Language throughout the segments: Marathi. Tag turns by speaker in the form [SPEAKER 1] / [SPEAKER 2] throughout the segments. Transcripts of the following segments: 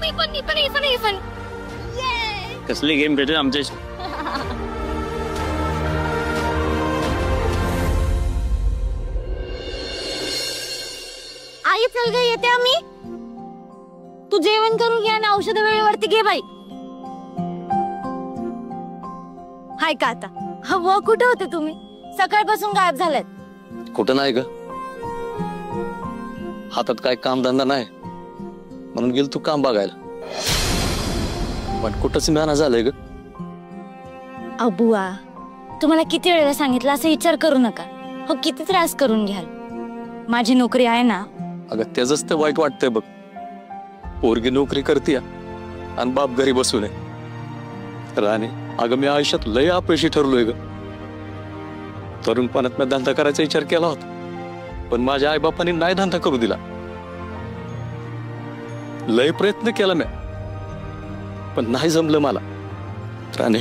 [SPEAKER 1] मी पण इफन
[SPEAKER 2] कसली गेम भेटेल आमच्या
[SPEAKER 1] आई चल ग येते आम्ही तू जेवण करून घ्या ना औषध वेळेवरती घे बाई हाय का आता हवा कुठे होते तुम्ही सकाळपासून गायब झालात
[SPEAKER 3] कुठं नाही ग हातात काय काम धंदा नाही म्हणून गेल तू काम बघायला पण कुठंच म्याना झालंय ग
[SPEAKER 1] अबुआ तुम्हाला किती वेळेला सांगितलं असं विचार करू नका हो किती त्रास करून घ्याल माझी नोकरी आहे ना
[SPEAKER 3] अगं त्याच ते वाईट वाटतंय बघ पोरगी नोकरी करते आणि बाप घरी बसून आहे राणे अगं मी आयुष्यात लय अपयशी ठरलोय ग तरुणपणात मी धंदा करायचा विचार केला होता पण माझ्या आईबापांनी नाही धंदा करू दिला लय प्रयत्न केला मी पण नाही जमलं मला राणे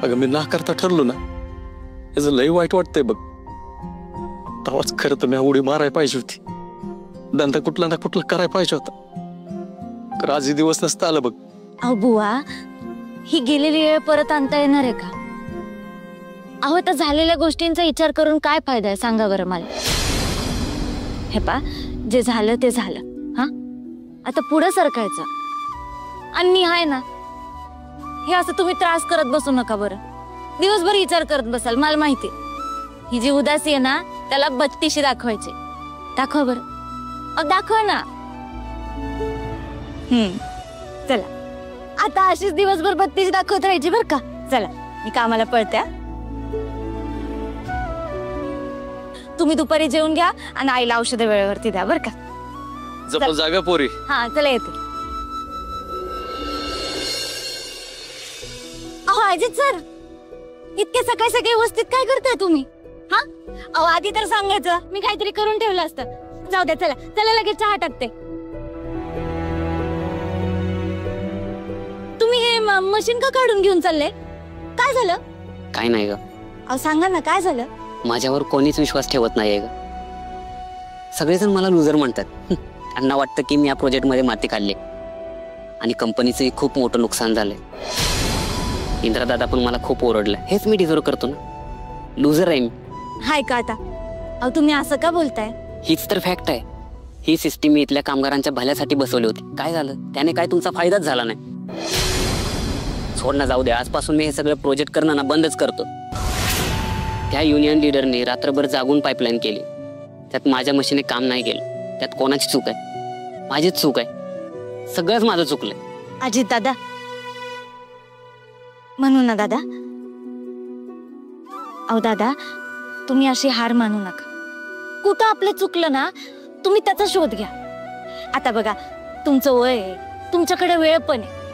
[SPEAKER 3] अगं मी नाकारता ठरलो ना याचं लय वाईट वाटतंय बघ तेव्हाच खरं तर मी उडी मारायला पाहिजे होती धंदा कुठला ना कुठला करायला पाहिजे होता तर आजही दिवस नसता आलं बघ
[SPEAKER 1] अहो बुवा ही गेलेली वेळ परत आणता येणार आहे का अहो तर झालेल्या गोष्टींचा विचार करून काय फायदा आहे सांगा बरं मला हे पा जे झालं ते झालं हा आता पुढे सरकायचं आणि आहे ना हे असं तुम्ही त्रास करत बसू नका बरं दिवसभर विचार करत बसाल मला माहिती ही जी उदासी आहे ना त्याला बत्तीशी दाखवायची दाखवा बरं दाखवा ना चला आता अशीच दिवसभर बत्तीशी दाखवत राहायची बर का चला मी कामाला पळते तुम्ही दुपारी जेवून घ्या आणि आईला औषध वेळेवरती द्या बर का
[SPEAKER 3] जप जागा पोरी
[SPEAKER 1] हा चला येते अहो अजित सर इतके सकाळी सकाळी व्यवस्थित काय करताय तुम्ही हा अहो आधी तर सांगायचं मी काहीतरी करून ठेवलं असतं जाऊ द्या चला चला लगेच चहा टाकते तुम्ही हे मशीन का काढून घेऊन चालले काय झालं
[SPEAKER 4] काय नाही ग
[SPEAKER 1] अहो सांगा ना काय झालं
[SPEAKER 4] माझ्यावर कोणीच विश्वास ठेवत नाहीये ग सगळेजण मला लुजर म्हणतात त्यांना वाटतं की मी या प्रोजेक्ट मध्ये माती काढली आणि कंपनीचं खूप मोठं नुकसान झालंय इंद्रदादा पण मला खूप ओरडलं हेच मी डिझर्व करतो ना लुजर आहे मी
[SPEAKER 1] हाय का आता अहो तुम्ही असं का बोलताय
[SPEAKER 4] हीच तर फॅक्ट आहे ही सिस्टीम मी इथल्या कामगारांच्या भल्यासाठी बसवली होती काय झालं त्याने काय तुमचा फायदाच झाला नाही सोड ना जाऊ दे आजपासून मी हे सगळं प्रोजेक्ट करणं ना बंदच करतो त्या युनियन लीडरने रात्रभर जागून पाईपलाईन केली त्यात माझ्या मशीने काम नाही केलं त्यात कोणाची चूक आहे माझीच चूक आहे सगळंच माझं चुकलंय
[SPEAKER 1] अजित दादा म्हणू ना दादा अहो दादा तुम्ही अशी हार मानू नका कुठं आपलं चुकलं ना तुम्ही त्याचा शोध घ्या आता बघा तुमचं वय आहे तुमच्याकडे वेळ पण आहे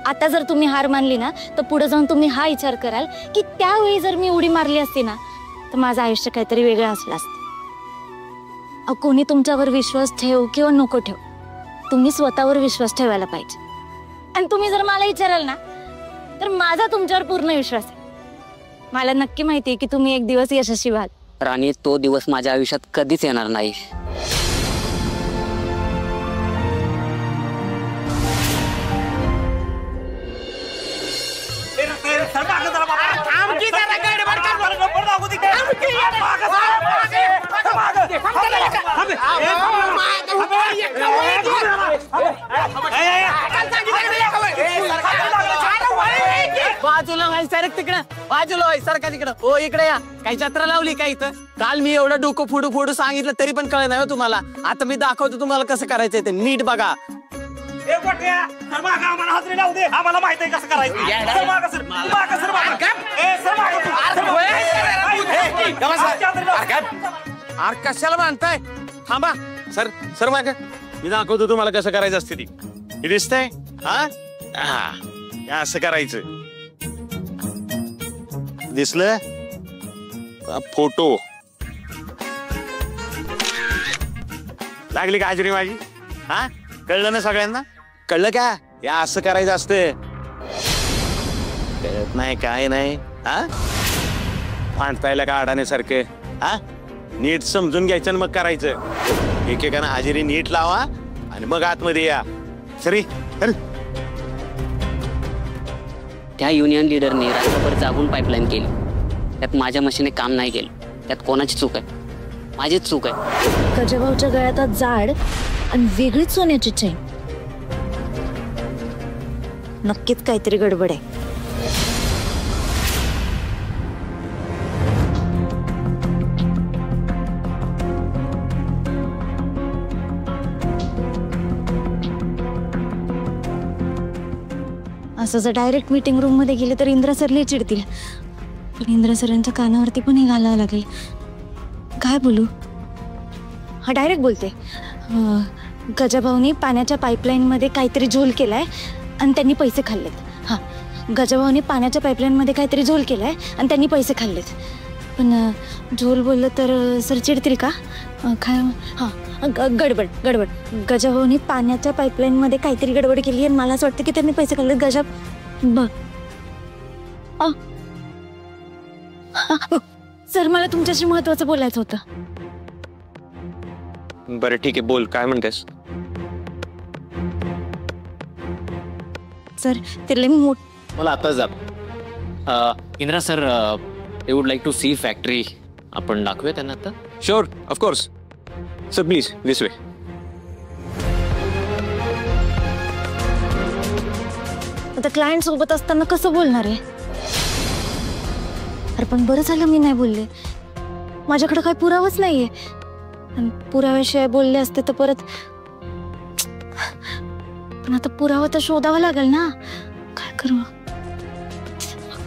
[SPEAKER 1] आता जर तुम्ही हार मानली ना तर पुढे जाऊन तुम्ही हा विचार कराल की त्यावेळी जर मी उडी मारली असती ना तर माझं आयुष्य काहीतरी वेगळं असलं असतं कोणी तुमच्यावर विश्वास ठेव किंवा नको ठेव तुम्ही स्वतःवर विश्वास ठेवायला पाहिजे आणि तुम्ही जर मला विचाराल ना तर माझा तुमच्यावर पूर्ण विश्वास आहे मला नक्की माहिती आहे की तुम्ही एक दिवस यशस्वी व्हाल
[SPEAKER 4] राणी तो दिवस माझ्या आयुष्यात कधीच येणार नाही
[SPEAKER 5] बाजूला सरक तिकडं बाजूला सरका तिकडं ओ इकडे या काही जत्रा लावली का इथं काल मी एवढं डोकं फोडू फोडू सांगितलं तरी पण कळलं नाही तुम्हाला आता मी दाखवतो तुम्हाला कसं करायचंय ते नीट बघा
[SPEAKER 2] आम्हाला माहित आहे कसं करायचं
[SPEAKER 5] कशाला मानताय थांबा
[SPEAKER 2] सर सर माग मी दाखवतो तुम्हाला कसं करायचं असते ती दिसतंय हा असं करायचं दिसलं फोटो लागली का हाजरी माझी हा कळलं ना सगळ्यांना कळलं का या असं करायचं असतं कळत नाही काय नाही हा माणसायला का अडाण्यासारखं हा नीट समजून घ्यायचं आणि मग करायचं एकेकानं हाजिरी नीट लावा आणि मग आतमध्ये या सरी चल.
[SPEAKER 4] त्या युनियन लिडरने रात्रभर जागून पाईपलाईन केली. त्यात माझ्या मशीने काम नाही केलं. त्यात कोणाची चूक आहे? माझीच चूक आहे.
[SPEAKER 1] गजभाऊच्या गळ्यात जाड आणि वेगळीच सोन्याची चैन. नक्कीच काहीतरी गडबड आहे. असं जर डायरेक्ट मीटिंग रूम मध्ये गेले तर इंद्रा सर लय चिडतील. पण इंद्रा सरांच्या कानावरती पण हे घालावं लागेल. काय बोलू? हा डायरेक्ट बोलते. गजाभाऊनी पाण्याच्या पाईपलाईन मध्ये काहीतरी झोल केलाय आणि त्यांनी पैसे खाल्लेत. हा, गजाभाऊनी पाण्याच्या पाईपलाईन मध्ये काहीतरी झोल केलाय आणि त्यांनी पैसे खाल्लेत. पण झोल बोललं तर सर चिडतील का? काय? हा, गडबड गडबड. गजाभाऊनी पाण्याच्या पाईपलाईन मध्ये काहीतरी गडबड केली आणि मला असं वाटतं की त्यांनी पैसे खाल्लेत. गजा सर, मला तुमच्याशी महत्वाचं बोलायचं होतं.
[SPEAKER 6] बरं ठीक आहे, बोल, काय म्हणतेस?
[SPEAKER 1] सर, ते लई
[SPEAKER 3] मला आता जात.
[SPEAKER 6] Indra sir, they would like to see factory. आपण दाखवूया त्यांना आता.
[SPEAKER 3] Sure, of course. Sir please this way.
[SPEAKER 1] आता क्लायंट सोबत असताना कसं बोलणार आहे? अरे पण बरं झालं मी नाही बोलले. माझ्याकडे काही पुरावाच नाहीये. आणि पुराव्याशिवाय बोलले असते तर परत. पण आता पुरावा तर शोधावा लागेल ना. काय करू?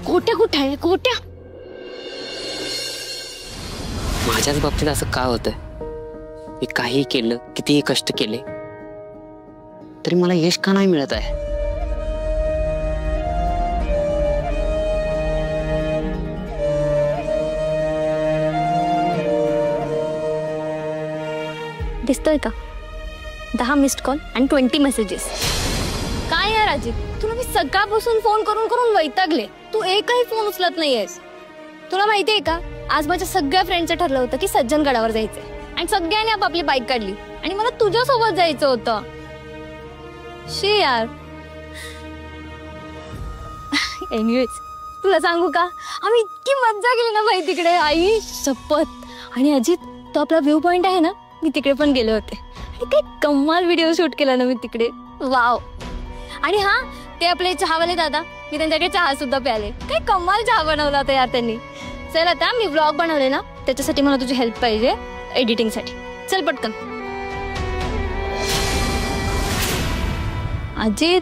[SPEAKER 1] गोट्या कुठे आहे? गोट्या.
[SPEAKER 4] माझ्याच बाबतीत असं का होतंय? मी काहीही केलं, कितीही कष्ट केले, तरी मला यश का नाही मिळत आहे?
[SPEAKER 1] दिसतोय का? 10 मिस्ड कॉल आणि 20 मेसेजेस.
[SPEAKER 7] काय यार अजित, तुला मी सकाळपासून फोन करून करून वैतागले. तू एकही फोन उचलत नाहीयेस. तुला माहितीये का, आज माझ्या सगळ्या फ्रेंडचं ठरलं होतं की सज्जनगडावर जायचंय आणि सगळ्यांनी आपापली बाईक काढली आणि मला तुझ्यासोबत जायचं होतं. शी यार. एनिवेज, तुला सांगू का, आम्ही इतकी मज्जा केली ना बाई तिकडे. आई शपथ. आणि अजित, तो आपला व्ह्यू पॉइंट आहे ना, मी तिकडे पण गेले होते. आणि काय कमाल व्हिडिओ शूट केला ना मी तिकडे. वाव. आणि हा, ते आपले चहावाले दादा, मी त्यांच्याकडे चहा सुद्धा प्याले. काय कमाल चहा बनवला होता यार त्यांनी. चल आता मी व्लॉग बनवले ना, त्याच्यासाठी मला तुझी हेल्प पाहिजे एडिटिंगसाठी. चल पटकन. अजित,